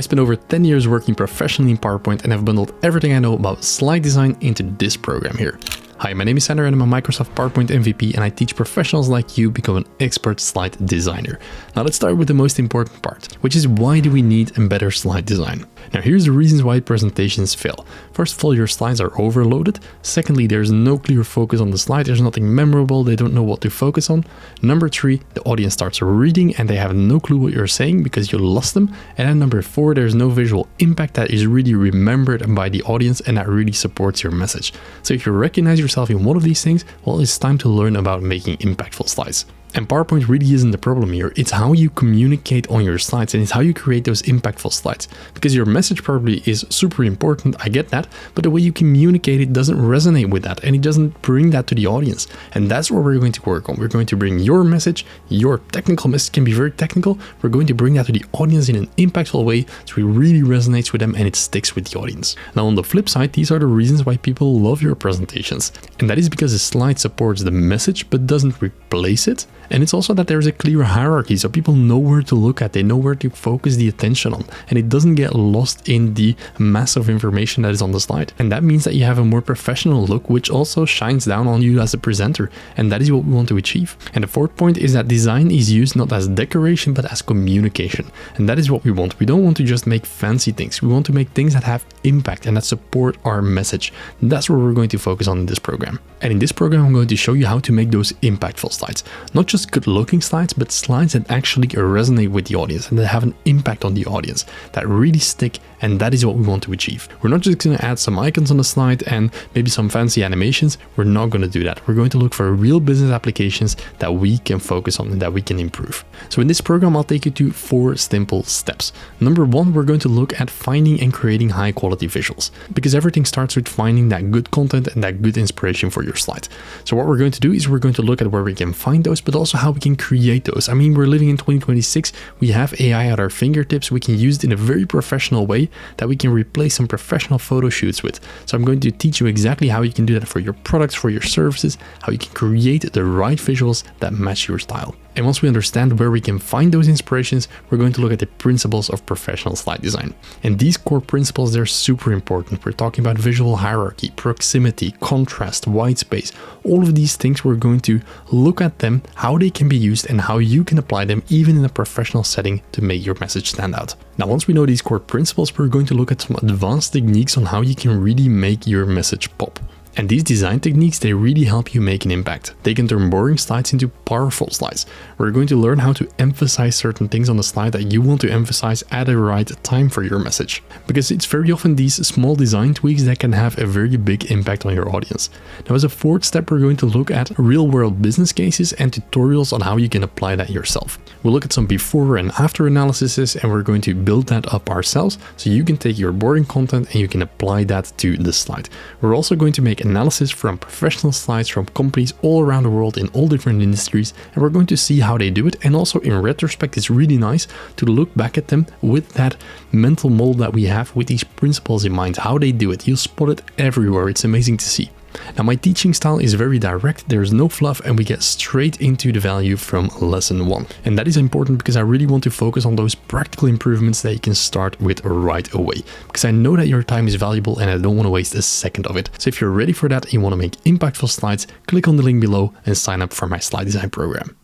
I spent over 10 years working professionally in PowerPoint and have bundled everything I know about slide design into this program here. Hi, my name is Sander and I'm a Microsoft PowerPoint MVP, and I teach professionals like you become an expert slide designer. Now let's start with the most important part, which is why do we need a better slide design? Now here's the reasons why presentations fail. First of all, your slides are overloaded. Secondly, there's no clear focus on the slide. There's nothing memorable. They don't know what to focus on. Number 3, the audience starts reading and they have no clue what you're saying because you lost them. And then number 4, there's no visual impact that is really remembered by the audience and that really supports your message. So if you recognize yourself in one of these things, well, it's time to learn about making impactful slides. And PowerPoint really isn't the problem here. It's how you communicate on your slides, and it's how you create those impactful slides. Because your message probably is super important, I get that, but the way you communicate it doesn't resonate with that, and it doesn't bring that to the audience. And that's what we're going to work on. We're going to bring your message, your technical message can be very technical. We're going to bring that to the audience in an impactful way so it really resonates with them and it sticks with the audience. Now on the flip side, these are the reasons why people love your presentations. And that is because the slide supports the message but doesn't replace it. And it's also that there's a clear hierarchy, so people know where to look at, they know where to focus the attention on, and it doesn't get lost in the mass of information that is on the slide. And that means that you have a more professional look, which also shines down on you as a presenter, and that is what we want to achieve. And the fourth point is that design is used not as decoration, but as communication. And that is what we want. We don't want to just make fancy things. We want to make things that have impact and that support our message. And that's what we're going to focus on in this program. And in this program, I'm going to show you how to make those impactful slides. Not just good looking slides, but slides that actually resonate with the audience and that have an impact on the audience, that really stick, and that is what we want to achieve. We're not just going to add some icons on the slide and maybe some fancy animations. We're not going to do that. We're going to look for real business applications that we can focus on and that we can improve. So in this program, I'll take you to 4 simple steps. Number 1, we're going to look at finding and creating high quality visuals, because everything starts with finding that good content and that good inspiration for your slide. So what we're going to do is we're going to look at where we can find those, but also how we can create those. I mean, we're living in 2026. We have AI at our fingertips. We can use it in a very professional way that we can replace some professional photo shoots with. So I'm going to teach you exactly how you can do that for your products, for your services, how you can create the right visuals that match your style. And once we understand where we can find those inspirations, we're going to look at the principles of professional slide design. And these core principles, they're super important. We're talking about visual hierarchy, proximity, contrast, white space. All of these things, we're going to look at them, how they can be used and how you can apply them even in a professional setting to make your message stand out. Now, once we know these core principles, we're going to look at some advanced techniques on how you can really make your message pop. And these design techniques, they really help you make an impact. They can turn boring slides into powerful slides. We're going to learn how to emphasize certain things on the slide that you want to emphasize at the right time for your message. Because it's very often these small design tweaks that can have a very big impact on your audience. Now, as a 4th step, we're going to look at real-world business cases and tutorials on how you can apply that yourself. We'll look at some before and after analyses, and we're going to build that up ourselves so you can take your boring content and you can apply that to the slide. We're also going to make analysis from professional slides from companies all around the world in all different industries, and we're going to see how they do it. And also in retrospect, it's really nice to look back at them with that mental model that we have with these principles in mind, how they do it. You'll spot it everywhere. It's amazing to see. Now, my teaching style is very direct, there's no fluff, and we get straight into the value from lesson 1. And that is important because I really want to focus on those practical improvements that you can start with right away. Because I know that your time is valuable and I don't want to waste a second of it. So if you're ready for that and you want to make impactful slides, click on the link below and sign up for my slide design program.